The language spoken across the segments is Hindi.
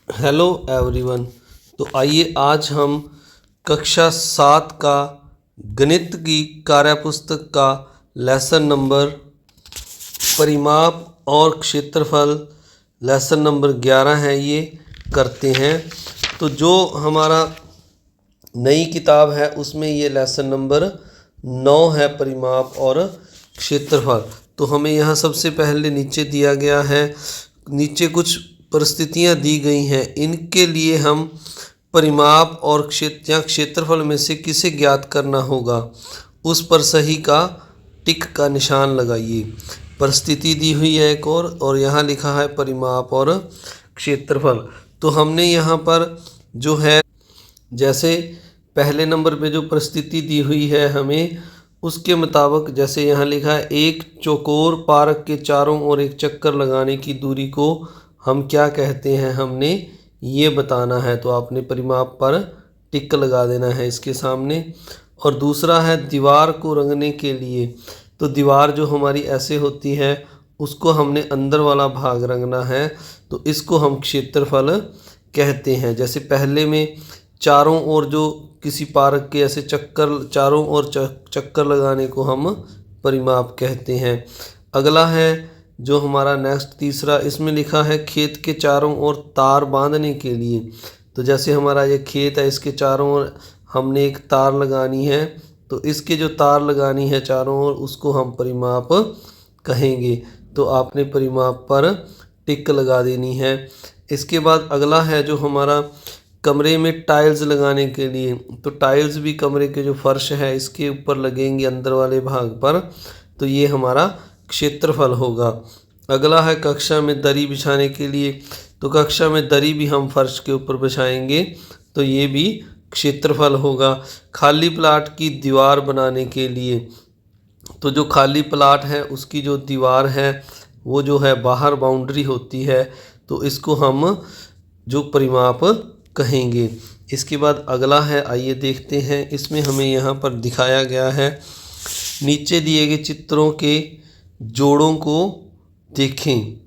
Hello everyone. तो आइए आज हम कक्षा 7 का गणित की कार्यपुस्तक का लेसन नंबर परिमाप और क्षेत्रफल लेसन नंबर 11 है, ये करते हैं। तो जो हमारा नई किताब है उसमें ये लेसन नंबर 9 है, परिमाप और क्षेत्रफल। तो हमें यहाँ सबसे पहले नीचे दिया गया है, नीचे कुछ परिस्थितियाँ दी गई हैं, इनके लिए हम परिमाप और क्षेत्रफल में से किसे ज्ञात करना होगा, उस पर सही का टिक का निशान लगाइए। परिस्थिति दी हुई है एक और यहाँ लिखा है परिमाप और क्षेत्रफल। तो हमने यहाँ पर जो है, जैसे पहले नंबर पे जो परिस्थिति दी हुई है हमें उसके मुताबिक, जैसे यहाँ लिखा है एक चौकोर पार्क के चारों ओर एक चक्कर लगाने की दूरी को हम क्या कहते हैं, हमने ये बताना है। तो आपने परिमाप पर टिक लगा देना है इसके सामने। और दूसरा है दीवार को रंगने के लिए। तो दीवार जो हमारी ऐसे होती है उसको हमने अंदर वाला भाग रंगना है, तो इसको हम क्षेत्रफल कहते हैं। जैसे पहले में चारों ओर जो किसी पार्क के ऐसे चक्कर, चारों ओर चक्कर लगाने को हम परिमाप कहते हैं। अगला है जो हमारा नेक्स्ट तीसरा, इसमें लिखा है खेत के चारों ओर तार बांधने के लिए। तो जैसे हमारा ये खेत है, इसके चारों ओर हमने एक तार लगानी है, तो इसके जो तार लगानी है चारों ओर उसको हम परिमाप कहेंगे। तो आपने परिमाप पर टिक लगा देनी है। इसके बाद अगला है जो हमारा कमरे में टाइल्स लगाने के लिए। तो टाइल्स भी कमरे के जो फर्श है इसके ऊपर लगेंगे अंदर वाले भाग पर, तो ये हमारा क्षेत्रफल होगा। अगला है कक्षा में दरी बिछाने के लिए। तो कक्षा में दरी भी हम फर्श के ऊपर बिछाएंगे, तो ये भी क्षेत्रफल होगा। खाली प्लाट की दीवार बनाने के लिए, तो जो खाली प्लाट है उसकी जो दीवार है वो जो है बाहर बाउंड्री होती है, तो इसको हम जो परिमाप कहेंगे। इसके बाद अगला है, आइए देखते हैं। इसमें हमें यहाँ पर दिखाया गया है, नीचे दिए गए चित्रों के जोड़ों को देखें,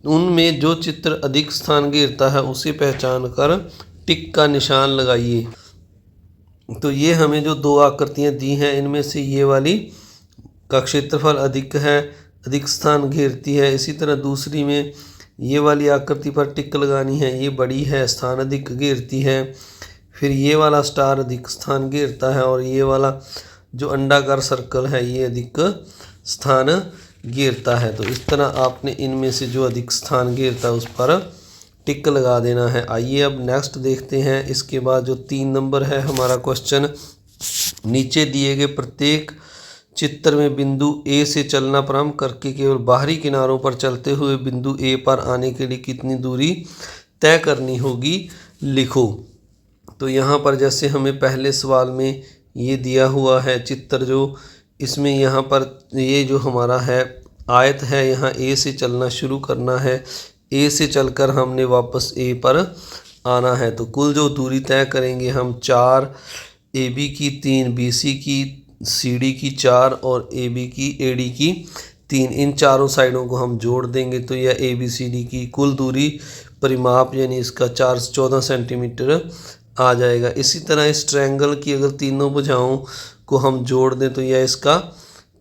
उनमें जो चित्र अधिक स्थान घेरता है उसे पहचान कर टिक का निशान लगाइए। तो ये हमें जो दो आकृतियाँ दी हैं इनमें से ये वाली का क्षेत्रफल अधिक है, अधिक स्थान घेरती है। इसी तरह दूसरी में ये वाली आकृति पर टिक लगानी है, ये बड़ी है, स्थान अधिक घेरती है। फिर ये वाला स्टार अधिक स्थान घेरता है, और ये वाला जो अंडाकार सर्कल है ये अधिक स्थान घेरता है। तो इस तरह आपने इनमें से जो अधिक स्थान घेरता है उस पर टिक लगा देना है। आइए अब नेक्स्ट देखते हैं। इसके बाद जो 3 नंबर है हमारा क्वेश्चन, नीचे दिए गए प्रत्येक चित्र में बिंदु ए से चलना प्रारंभ करके केवल बाहरी किनारों पर चलते हुए बिंदु ए पर आने के लिए कितनी दूरी तय करनी होगी, लिखो। तो यहाँ पर जैसे हमें पहले सवाल में ये दिया हुआ है चित्र, जो इसमें यहाँ पर ये जो हमारा है आयत है, यहाँ ए से चलना शुरू करना है, ए से चलकर हमने वापस ए पर आना है। तो कुल जो दूरी तय करेंगे हम 4 ए बी की, 3 बी सी की, सी डी की 4 और ए बी की, ए डी की 3, इन चारों साइडों को हम जोड़ देंगे तो यह ए बी सी डी की कुल दूरी परिमाप यानी इसका 414 सेंटीमीटर आ जाएगा। इसी तरह इस ट्रायंगल की अगर तीनों भुजाओं को हम जोड़ दें तो यह इसका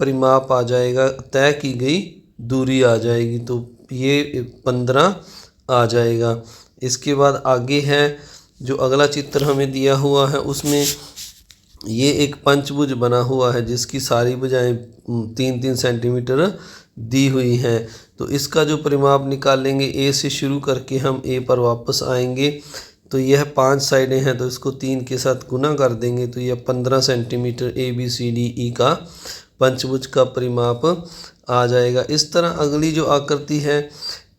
परिमाप आ जाएगा, तय की गई दूरी आ जाएगी, तो ये 15 आ जाएगा। इसके बाद आगे है जो अगला चित्र हमें दिया हुआ है, उसमें ये एक पंचभुज बना हुआ है जिसकी सारी भुजाएं 3-3 सेंटीमीटर दी हुई हैं। तो इसका जो परिमाप निकालेंगे, ए से शुरू करके हम ए पर वापस आएंगे, तो यह 5 साइडें हैं, तो इसको 3 के साथ गुना कर देंगे तो यह 15 centimetre A B C D E का पंचभुज का परिमाप आ जाएगा। इस तरह अगली जो आकृति है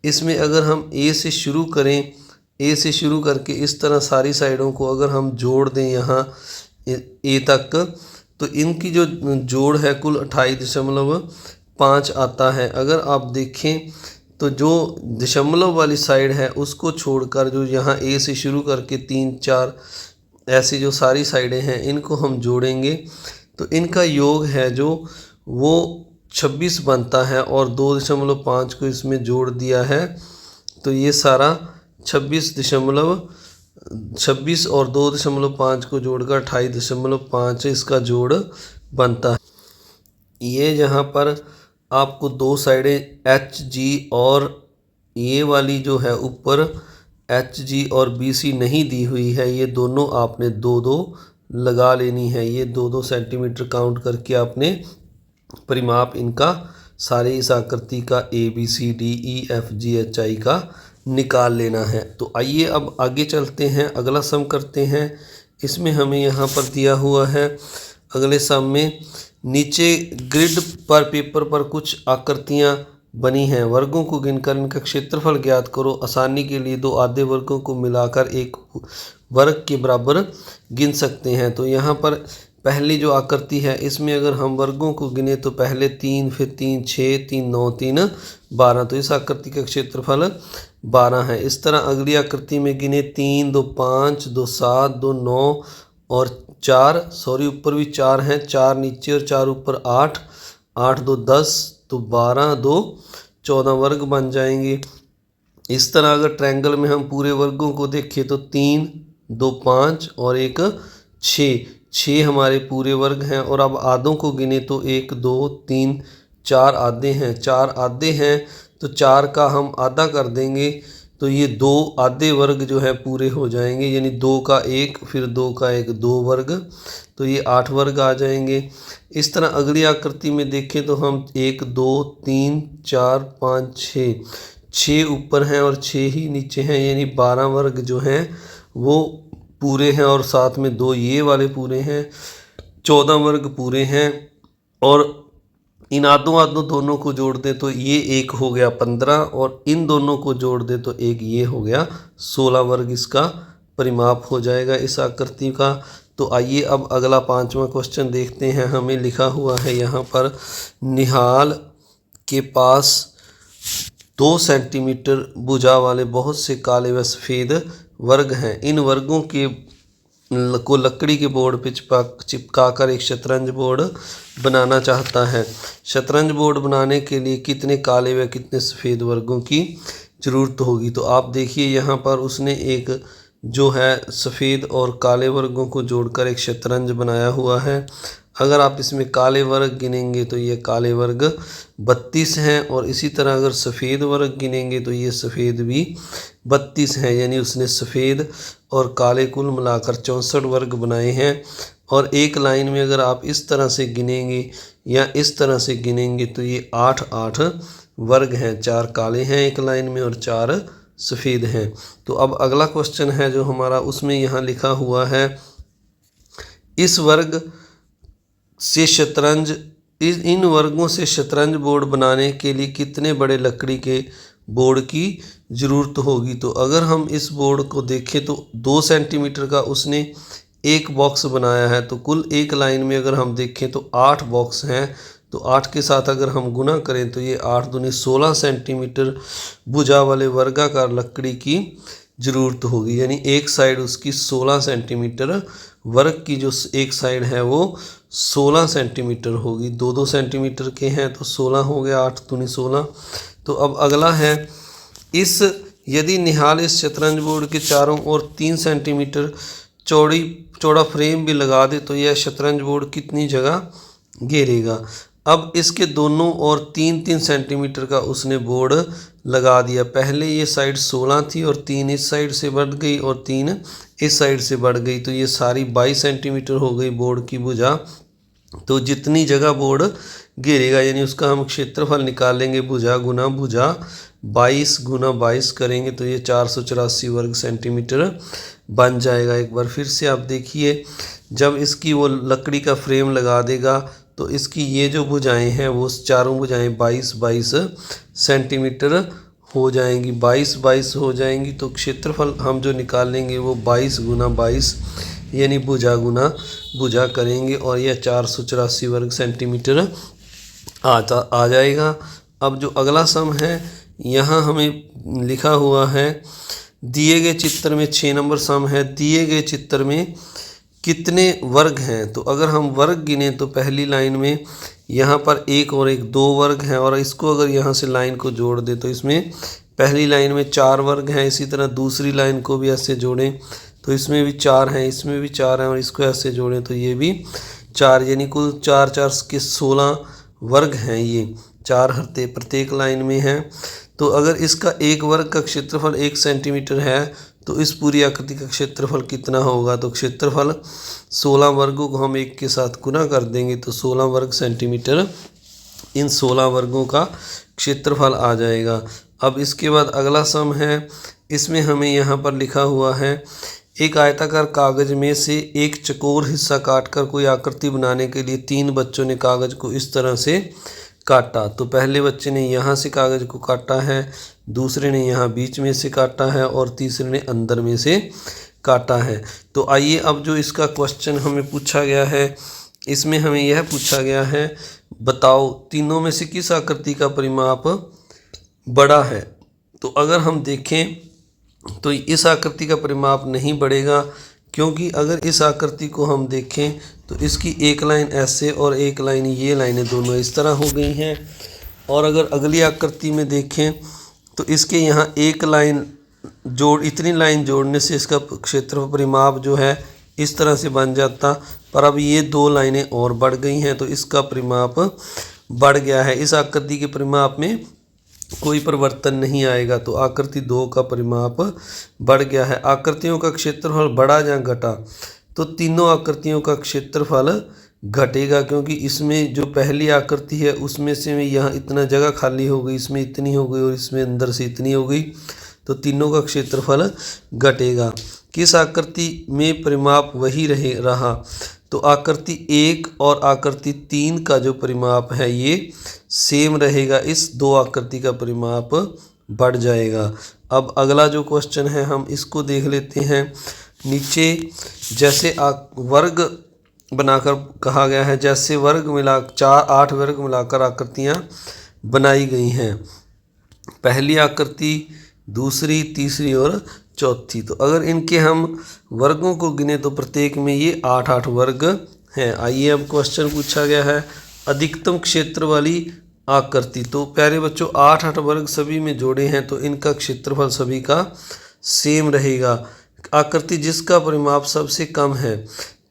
इसमें अगर हम ए से शुरू करें, ए से शुरू करके इस तरह सारी साइडों को अगर हम जोड़ दें यहाँ ए तक, तो इनकी जो जोड़ है कुल 28.5 आता है। अगर आप देखें तो जो दशमलव वाली साइड है उसको छोड़कर जो यहाँ ए से शुरू करके 3-4 ऐसी जो सारी साइडें हैं इनको हम जोड़ेंगे तो इनका योग है जो वो 26 बनता है, और 2.5 को इसमें जोड़ दिया है तो ये सारा 26 और 2.5 को जोड़कर 28.5 इसका जोड़ बनता है। ये जहाँ पर आपको दो साइडें HG और ये वाली जो है ऊपर HG और BC नहीं दी हुई है, ये दोनों आपने 2-2 लगा लेनी है। ये 2-2 सेंटीमीटर काउंट करके आपने परिमाप इनका सारे इस आकृति का ABCDEFGHI का निकाल लेना है। तो आइए अब आगे चलते हैं, अगला सम करते हैं। इसमें हमें यहाँ पर दिया हुआ है अगले सम में, नीचे ग्रिड पर पेपर पर कुछ आकृतियाँ बनी हैं, वर्गों को गिनकर इनका क्षेत्रफल ज्ञात करो। आसानी के लिए दो आधे वर्गों को मिलाकर एक वर्ग के बराबर गिन सकते हैं। तो यहाँ पर पहली जो आकृति है इसमें अगर हम वर्गों को गिने तो पहले 3, फिर 3 6, 3 9, 3 12, तो इस आकृति का क्षेत्रफल 12 है। इस तरह अगली आकृति में गिने 3 2 5 2 7 2 9 और 4, सॉरी ऊपर भी 4 हैं, 4 नीचे और 4 ऊपर, 8 8 2 10, तो 12 2 14 वर्ग बन जाएंगे। इस तरह अगर ट्रायंगल में हम पूरे वर्गों को देखें तो 3 2 5 और 1 6 हमारे पूरे वर्ग हैं। और अब आधों को गिने तो 1 2 3 4 आधे हैं, 4 आधे हैं तो 4 का हम आधा कर देंगे तो ये 2 आधे वर्ग जो है पूरे हो जाएंगे, यानी 2 का 1 फिर 2 का 1 2 वर्ग, तो ये 8 वर्ग आ जाएंगे। इस तरह अगली आकृति में देखें तो हम 1 2 3 4 5 6 ऊपर हैं और 6 ही नीचे हैं, यानी 12 वर्ग जो हैं वो पूरे हैं और साथ में 2 ये वाले पूरे हैं, 14 वर्ग पूरे हैं। और इन आधों दोनों को जोड़ दें तो ये एक हो गया 15 और इन दोनों को जोड़ दें तो एक ये हो गया 16 वर्ग इसका परिमाप हो जाएगा इस आकृति का। तो आइए अब अगला 5वां क्वेश्चन देखते हैं। हमें लिखा हुआ है यहाँ पर, निहाल के पास 2 सेंटीमीटर भुजा वाले बहुत से काले व सफ़ेद वर्ग हैं। इन वर्गों के को लकड़ी के बोर्ड पर चिपकाकर एक शतरंज बोर्ड बनाना चाहता है। शतरंज बोर्ड बनाने के लिए कितने काले व कितने सफ़ेद वर्गों की ज़रूरत होगी। तो आप देखिए यहाँ पर उसने एक जो है सफ़ेद और काले वर्गों को जोड़कर एक शतरंज बनाया हुआ है। अगर आप इसमें काले वर्ग गिनेंगे तो ये काले वर्ग 32 हैं और इसी तरह अगर सफ़ेद वर्ग गिनेंगे तो ये सफ़ेद भी 32 हैं, यानी उसने सफ़ेद और काले कुल मिलाकर 64 वर्ग बनाए हैं। और एक लाइन में अगर आप इस तरह से गिनेंगे या इस तरह से गिनेंगे तो ये 8 वर्ग हैं, 4 काले हैं एक लाइन में और 4 सफ़ेद हैं। तो अब अगला क्वेश्चन है जो हमारा, उसमें यहाँ लिखा हुआ है, इस वर्ग से शतरंज इन वर्गों से शतरंज बोर्ड बनाने के लिए कितने बड़े लकड़ी के बोर्ड की ज़रूरत होगी। तो अगर हम इस बोर्ड को देखें तो 2 सेंटीमीटर का उसने एक बॉक्स बनाया है, तो कुल एक लाइन में अगर हम देखें तो 8 बॉक्स हैं। तो 8 के साथ अगर हम गुना करें तो ये 8 दूनी 16 सेंटीमीटर भुजा वाले वर्गाकार लकड़ी की ज़रूरत होगी, यानी एक साइड उसकी 16 सेंटीमीटर, वर्ग की जो एक साइड है वो 16 सेंटीमीटर होगी। 2 सेंटीमीटर के हैं तो 16 हो गया, 8 दूनी 16। तो अब अगला है, यदि निहाल इस शतरंज बोर्ड के चारों ओर 3 सेंटीमीटर चौड़ा फ्रेम भी लगा दे तो यह शतरंज बोर्ड कितनी जगह घेरेगा। अब इसके दोनों ओर 3-3 सेंटीमीटर का उसने बोर्ड लगा दिया। पहले ये साइड 16 थी और 3 इस साइड से बढ़ गई और 3 इस साइड से बढ़ गई, तो ये सारी 22 सेंटीमीटर हो गई बोर्ड की भुजा। तो जितनी जगह बोर्ड घेरेगा यानी उसका हम क्षेत्रफल निकालेंगे, भुजा गुना भुजा 22 गुना 22 करेंगे तो ये 484 वर्ग सेंटीमीटर बन जाएगा। एक बार फिर से आप देखिए, जब इसकी वो लकड़ी का फ्रेम लगा देगा तो इसकी ये जो भुजाएं हैं वो चारों भुजाएं 22-22 सेंटीमीटर हो जाएंगी, 22-22 हो जाएंगी। तो क्षेत्रफल हम जो निकालेंगे वो 22 गुना 22 यानी भुजा गुना भुजा करेंगे और यह 484 वर्ग सेंटीमीटर आ जाएगा। अब जो अगला सम है यहाँ हमें लिखा हुआ है, दिए गए चित्र में 6 नंबर सम है, दिए गए चित्र में कितने वर्ग हैं। तो अगर हम वर्ग गिने तो पहली लाइन में यहाँ पर 1 और 1 2 वर्ग हैं और इसको अगर यहाँ से लाइन को जोड़ दे तो इसमें पहली लाइन में 4 वर्ग हैं, इसी तरह दूसरी लाइन को भी ऐसे जोड़ें तो इसमें भी 4 हैं, इसमें भी 4 हैं और इसको ऐसे जोड़ें तो ये भी 4, यानी कुल 4 4 के 16 वर्ग हैं। ये 4 हर्ते प्रत्येक लाइन में हैं। तो अगर इसका एक वर्ग का क्षेत्रफल 1 सेंटीमीटर है तो इस पूरी आकृति का क्षेत्रफल कितना होगा? तो क्षेत्रफल 16 वर्गों को हम 1 के साथ गुना कर देंगे तो 16 वर्ग सेंटीमीटर इन 16 वर्गों का क्षेत्रफल आ जाएगा। अब इसके बाद अगला सम है, इसमें हमें यहाँ पर लिखा हुआ है एक आयताकार कागज में से एक चौकोर हिस्सा काटकर कोई आकृति बनाने के लिए 3 बच्चों ने कागज को इस तरह से काटा। तो पहले बच्चे ने यहाँ से कागज को काटा है, दूसरे ने यहाँ बीच में से काटा है और तीसरे ने अंदर में से काटा है। तो आइए अब जो इसका क्वेश्चन हमें पूछा गया है, इसमें हमें यह पूछा गया है बताओ तीनों में से किस आकृति का परिमाप बड़ा है। तो अगर हम देखें तो इस आकृति का परिमाप नहीं बढ़ेगा, क्योंकि अगर इस आकृति को हम देखें तो इसकी एक लाइन ऐसे और एक लाइन, ये लाइनें दोनों इस तरह हो गई हैं। और अगर अगली आकृति में देखें तो इसके यहाँ एक लाइन इतनी लाइन जोड़ने से इसका क्षेत्रफल परिमाप जो है इस तरह से बन जाता, पर अब ये 2 लाइनें और बढ़ गई हैं तो इसका परिमाप बढ़ गया है। इस आकृति के परिमाप में कोई परिवर्तन नहीं आएगा, तो आकृति 2 का परिमाप बढ़ गया है। आकृतियों का क्षेत्रफल बढ़ा या घटा? तो तीनों आकृतियों का क्षेत्रफल घटेगा, क्योंकि इसमें जो पहली आकृति है उसमें से यहाँ इतना जगह खाली हो गई, इसमें इतनी हो गई और इसमें अंदर से इतनी हो गई, तो तीनों का क्षेत्रफल घटेगा। किस आकृति में परिमाप वही रहा? तो आकृति 1 और आकृति 3 का जो परिमाप है ये सेम रहेगा, इस 2 आकृति का परिमाप बढ़ जाएगा। अब अगला जो क्वेश्चन है हम इसको देख लेते हैं। नीचे जैसे वर्ग बनाकर कहा गया है, जैसे वर्ग मिला 8 वर्ग मिलाकर आकृतियाँ बनाई गई हैं, पहली आकृति, दूसरी, तीसरी और चौथी। तो अगर इनके हम वर्गों को गिने तो प्रत्येक में ये 8 वर्ग हैं। आइए अब क्वेश्चन पूछा गया है अधिकतम क्षेत्र वाली आकृति। तो प्यारे बच्चों 8 वर्ग सभी में जोड़े हैं तो इनका क्षेत्रफल सभी का सेम रहेगा। आकृति जिसका परिमाप सबसे कम है,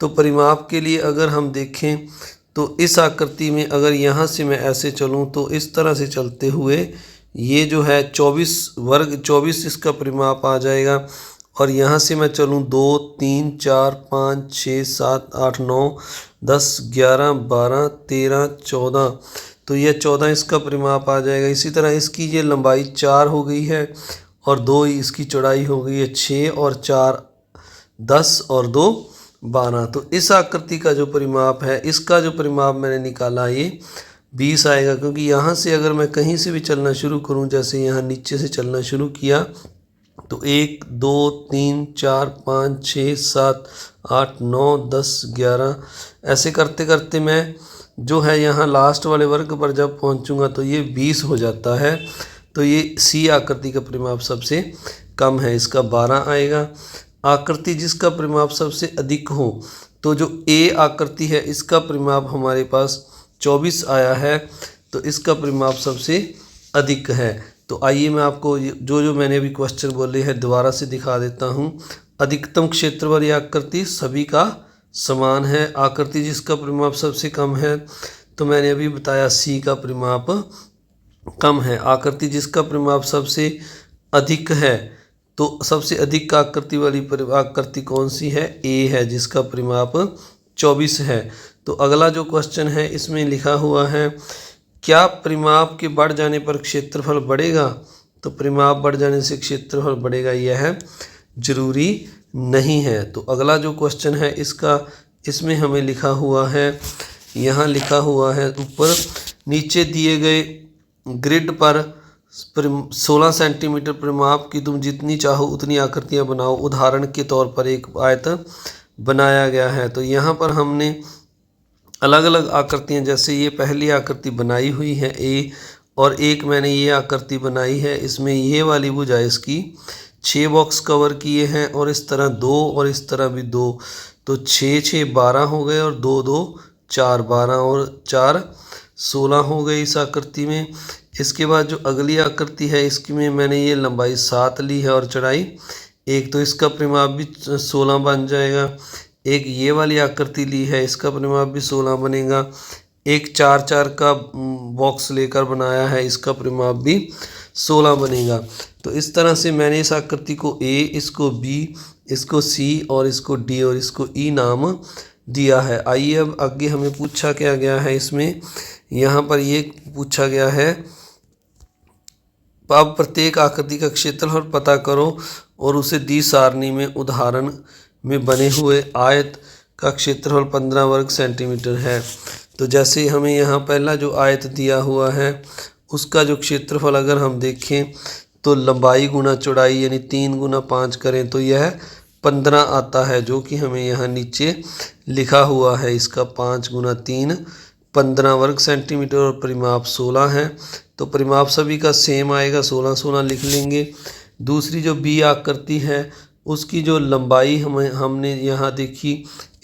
तो परिमाप के लिए अगर हम देखें तो इस आकृति में अगर यहाँ से मैं ऐसे चलूँ तो इस तरह से चलते हुए ये जो है 24 वर्ग 24 इसका परिमाप आ जाएगा। और यहाँ से मैं चलूँ 2 3 4 5 6 7 8 9 10 11 12 13 14, तो यह 14 इसका परिमाप आ जाएगा। इसी तरह इसकी ये लंबाई 4 हो गई है और 2 इसकी चौड़ाई हो गई है 6 और 4 10 और 2 12। तो इस आकृति का जो परिमाप है, इसका जो परिमाप मैंने निकाला ये 20 आएगा, क्योंकि यहाँ से अगर मैं कहीं से भी चलना शुरू करूँ, जैसे यहाँ नीचे से चलना शुरू किया तो 1 2 3 4 5 6 7 8 9 10 11 ऐसे करते करते मैं जो है यहाँ लास्ट वाले वर्ग पर जब पहुँचूँगा तो ये 20 हो जाता है। तो ये सी आकृति का परिमाप सबसे कम है, इसका 12 आएगा। आकृति जिसका परिमाप सबसे अधिक हो, तो जो ए आकृति है इसका परिमाप हमारे पास 24 आया है, तो इसका परिमाप सबसे अधिक है। तो आइए मैं आपको जो मैंने अभी क्वेश्चन बोले हैं दोबारा से दिखा देता हूँ। अधिकतम क्षेत्र वाली आकृति सभी का समान है। आकृति जिसका परिमाप सबसे कम है, तो मैंने अभी बताया सी का परिमाप कम है। आकृति जिसका परिमाप सबसे अधिक है, तो सबसे अधिक आकृति वाली आकृति कौन सी है? ए है, जिसका परिमाप 24 है। तो अगला जो क्वेश्चन है इसमें लिखा हुआ है क्या परिमाप के बढ़ जाने पर क्षेत्रफल बढ़ेगा? तो परिमाप बढ़ जाने से क्षेत्रफल बढ़ेगा, यह जरूरी नहीं है। तो अगला जो क्वेश्चन है इसमें हमें लिखा हुआ है, यहाँ लिखा हुआ है ऊपर नीचे दिए गए ग्रिड पर 16 सेंटीमीटर परिमाप की तुम जितनी चाहो उतनी आकृतियाँ बनाओ। उदाहरण के तौर पर एक आयत बनाया गया है। तो यहाँ पर हमने अलग अलग आकृतियाँ, जैसे ये पहली आकृति बनाई हुई है ए, और एक मैंने ये आकृति बनाई है, इसमें ये वाली भुजा इसकी 6 बॉक्स कवर किए हैं और इस तरह 2 और इस तरह भी 2, तो 6 6 12 हो गए और 2 2 4 12 और 4 16 हो गए इस आकृति में। इसके बाद जो अगली आकृति है इसकी में मैंने ये लंबाई 7 ली है और चौड़ाई 1, तो इसका परिमाप भी 16 बन जाएगा। एक ये वाली आकृति ली है, इसका परिमाप भी 16 बनेगा। एक 4-4 का बॉक्स लेकर बनाया है, इसका परिमाप भी 16 बनेगा। तो इस तरह से मैंने इस आकृति को A, इसको B, इसको C और इसको D और इसको E नाम दिया है। आइए अब आगे हमें पूछा क्या गया है इसमें, यहाँ पर ये पूछा गया है, अब प्रत्येक आकृति का क्षेत्रफल पता करो और उसे दी सारणी में उदाहरण में बने हुए आयत का क्षेत्रफल 15 वर्ग सेंटीमीटर है। तो जैसे हमें यहाँ पहला जो आयत दिया हुआ है उसका जो क्षेत्रफल अगर हम देखें तो लंबाई गुना चौड़ाई यानी 3 गुना 5 करें तो यह 15 आता है, जो कि हमें यहाँ नीचे लिखा हुआ है। इसका 5 गुना 3 15 वर्ग सेंटीमीटर और परिमाप 16 है। तो परिमाप सभी का सेम आएगा, 16-16 लिख लेंगे। दूसरी जो बी आकृति है उसकी जो लंबाई हमने यहाँ देखी,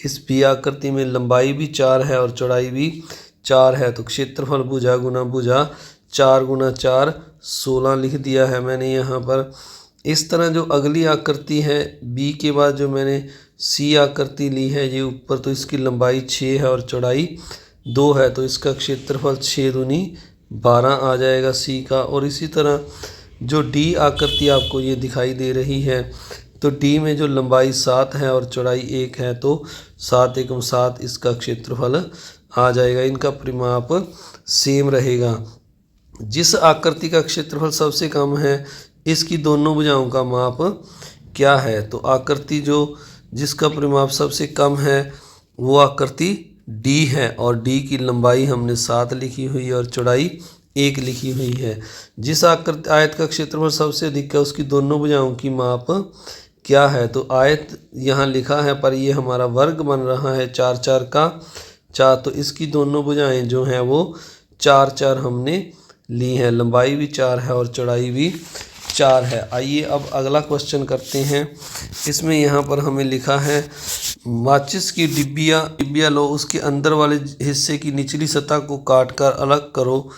इस बी आकृति में लंबाई भी 4 है और चौड़ाई भी 4 है। तो क्षेत्रफल भुजा गुना भुजा 4 गुना 4 16 लिख दिया है मैंने यहाँ पर। इस तरह जो अगली आकृति है बी के बाद जो मैंने सी आकृति ली है ये ऊपर, तो इसकी लंबाई 6 है और चौड़ाई 2 है। तो इसका क्षेत्रफल 6 दूनी 12 आ जाएगा सी का। और इसी तरह जो डी आकृति आपको ये दिखाई दे रही है, तो डी में जो लंबाई 7 है और चौड़ाई 1 है, तो 7 एकम 7 इसका क्षेत्रफल आ जाएगा। इनका परिमाप सेम रहेगा। जिस आकृति का क्षेत्रफल सबसे कम है इसकी दोनों भुजाओं का माप क्या है? तो आकृति जो जिसका परिमाप सबसे कम है वो आकृति डी है और डी की लंबाई हमने 7 लिखी हुई है और चौड़ाई 1 लिखी हुई है। जिस आकृति आयत का क्षेत्रफल सबसे अधिक है उसकी दोनों भुजाओं की माप क्या है? तो आयत यहाँ लिखा है पर ये हमारा वर्ग बन रहा है 4-4 का 4, तो इसकी दोनों भुजाएं जो हैं वो 4-4 हमने ली हैं। लंबाई भी 4 है और चौड़ाई भी 4 है। आइए अब अगला क्वेश्चन करते हैं। इसमें यहाँ पर हमें लिखा है माचिस की डिब्बियाँ लो, उसके अंदर वाले हिस्से की निचली सतह को काटकर अलग करो,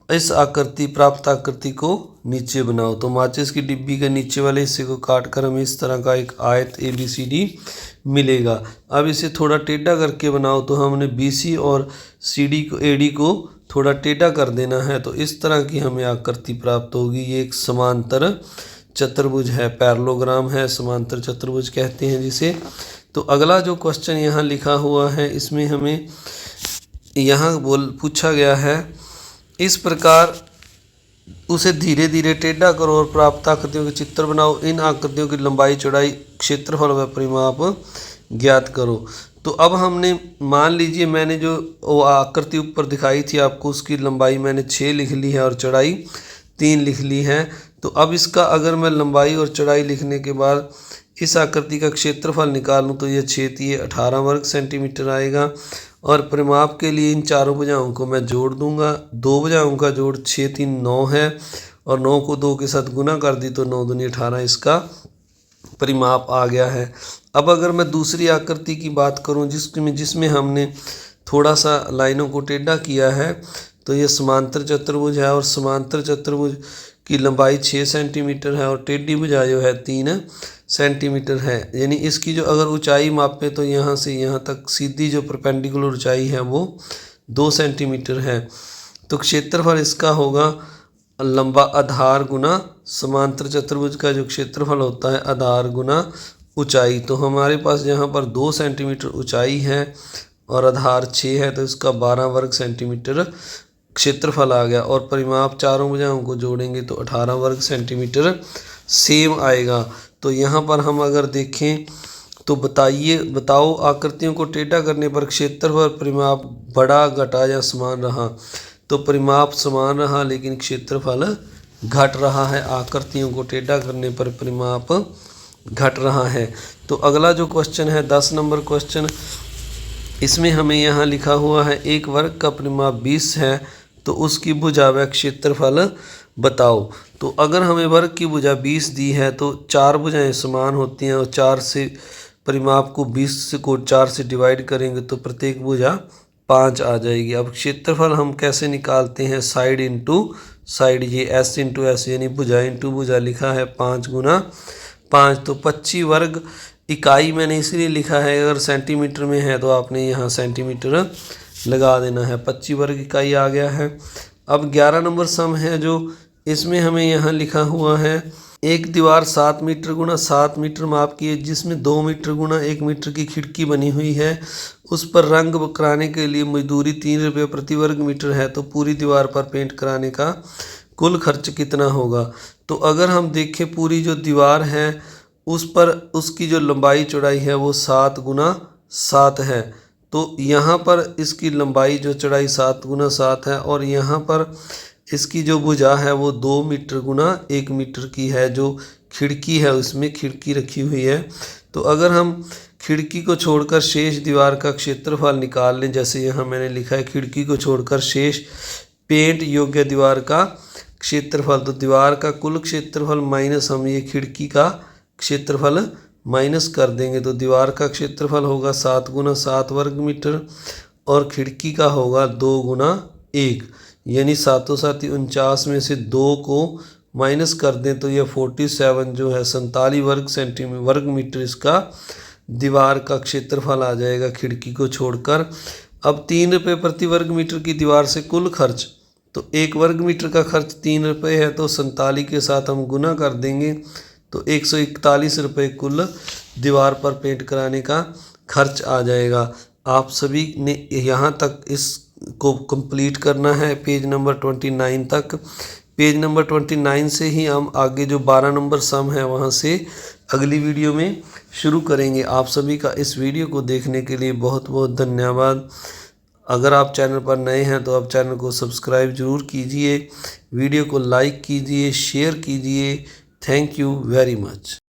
इस आकृति प्राप्त आकृति को नीचे बनाओ। तो माचिस की डिब्बी के नीचे वाले हिस्से को काटकर हमें इस तरह का एक आयत ABCD मिलेगा। अब इसे थोड़ा टेढ़ा करके बनाओ, तो हमने BC और CD को AD को थोड़ा टेढ़ा कर देना है, तो इस तरह की हमें आकृति प्राप्त होगी। ये एक समांतर चतुर्भुज है, पैरेललोग्राम है, समांतर चतुर्भुज कहते हैं जिसे। तो अगला जो क्वेश्चन यहाँ लिखा हुआ है इसमें हमें यहाँ पूछा गया है इस प्रकार उसे धीरे धीरे टेढ़ा करो और प्राप्त आकृतियों के चित्र बनाओ। इन आकृतियों की लंबाई चौड़ाई क्षेत्रफल व परिमाप ज्ञात करो। तो अब हमने मान लीजिए मैंने जो वो आकृति ऊपर दिखाई थी आपको उसकी लंबाई मैंने 6 लिख ली है और चौड़ाई 3 लिख ली है। तो अब इसका अगर मैं लंबाई और चौड़ाई लिखने के बाद इस आकृति का क्षेत्रफल निकालूं तो ये 6 18 वर्ग सेंटीमीटर आएगा। और परिमाप के लिए इन चारों भुजाओं को मैं जोड़ दूंगा। 2 भुजाओं का जोड़ 6 3 9 है और 9 को 2 के साथ गुना कर दी तो 9 दूनी 18 इसका परिमाप आ गया है। अब अगर मैं दूसरी आकृति की बात करूं जिसमें हमने थोड़ा सा लाइनों को टेढ़ा किया है, तो ये समांतर चतुर्भुज है और समांतर चतुर्भुज की लंबाई 6 सेंटीमीटर है और टेढ़ी भुजा जो है 3 सेंटीमीटर है। यानी इसकी जो अगर ऊंचाई मापे तो यहाँ से यहाँ तक सीधी जो परपेंडिकुलर ऊंचाई है वो 2 सेंटीमीटर है। तो क्षेत्रफल इसका होगा लंबा आधार गुना समांतर चतुर्भुज का जो क्षेत्रफल होता है आधार गुना ऊंचाई। तो हमारे पास यहाँ पर 2 सेंटीमीटर ऊंचाई है और आधार 6 है, तो इसका 12 वर्ग सेंटीमीटर क्षेत्रफल आ गया। और परिमाप चारों भुजाओं को जोड़ेंगे तो 18 वर्ग सेंटीमीटर सेम आएगा। तो यहाँ पर हम अगर देखें तो बताओ आकृतियों को टेढ़ा करने पर क्षेत्रफल परिमाप बड़ा घटा या समान रहा? तो परिमाप समान रहा लेकिन क्षेत्रफल घट रहा है। आकृतियों को टेढ़ा करने पर परिमाप घट रहा है। तो अगला जो क्वेश्चन है 10 नंबर क्वेश्चन, इसमें हमें यहाँ लिखा हुआ है एक वर्ग का परिमाप 20 है तो उसकी भुजा व क्षेत्रफल बताओ। तो अगर हमें वर्ग की भुजा 20 दी है तो 4 भुजाएं समान होती हैं और 4 से परिमाप को 20 को 4 से डिवाइड करेंगे तो प्रत्येक भुजा 5 आ जाएगी। अब क्षेत्रफल हम कैसे निकालते हैं? साइड इनटू साइड ये S इंटू S यानी भुजा इंटू भुजा लिखा है 5 गुना 5, तो 25 वर्ग इकाई मैंने इसलिए लिखा है, अगर सेंटीमीटर में है तो आपने यहाँ सेंटीमीटर लगा देना है। 25 वर्ग इकाई आ गया है। अब 11 नंबर सम है जो, इसमें हमें यहाँ लिखा हुआ है एक दीवार 7 मीटर गुना 7 मीटर माप की है, जिसमें 2 मीटर गुना 1 मीटर की खिड़की बनी हुई है। उस पर रंग कराने के लिए मजदूरी 3 रुपये प्रति वर्ग मीटर है, तो पूरी दीवार पर पेंट कराने का कुल खर्च कितना होगा। तो अगर हम देखें पूरी जो दीवार है उस पर उसकी जो लंबाई चौड़ाई है वो 7 गुना 7 है, तो यहाँ पर इसकी लंबाई जो चौड़ाई 7 गुना 7 है, और यहाँ पर इसकी जो भुजा है वो 2 मीटर गुना 1 मीटर की है। जो खिड़की है उसमें खिड़की रखी हुई है, तो अगर हम खिड़की को छोड़कर शेष दीवार का क्षेत्रफल निकाल लें, जैसे यहाँ मैंने लिखा है खिड़की को छोड़कर शेष पेंट योग्य दीवार का क्षेत्रफल, तो दीवार का कुल क्षेत्रफल माइनस हम ये खिड़की का क्षेत्रफल माइनस कर देंगे, तो दीवार का क्षेत्रफल होगा 7 गुना 7 वर्ग मीटर और खिड़की का होगा 2 गुना 1, यानी 7 7 49 में से 2 को माइनस कर दें तो यह 47 जो है 47 वर्ग मीटर इसका दीवार का क्षेत्रफल आ जाएगा खिड़की को छोड़कर। अब 3 रुपये प्रति वर्ग मीटर की दीवार से कुल खर्च, तो 1 वर्ग मीटर का खर्च 3 रुपये है, तो 47 के साथ हम गुना कर देंगे तो 141 रुपये कुल दीवार पर पेंट कराने का खर्च आ जाएगा। आप सभी ने यहाँ तक इसको कंप्लीट करना है पेज नंबर 29 तक। पेज नंबर 29 से ही हम आगे जो 12 नंबर सम है वहाँ से अगली वीडियो में शुरू करेंगे। आप सभी का इस वीडियो को देखने के लिए बहुत बहुत धन्यवाद। अगर आप चैनल पर नए हैं तो आप चैनल को सब्सक्राइब ज़रूर कीजिए, वीडियो को लाइक कीजिए, शेयर कीजिए। Thank you very much.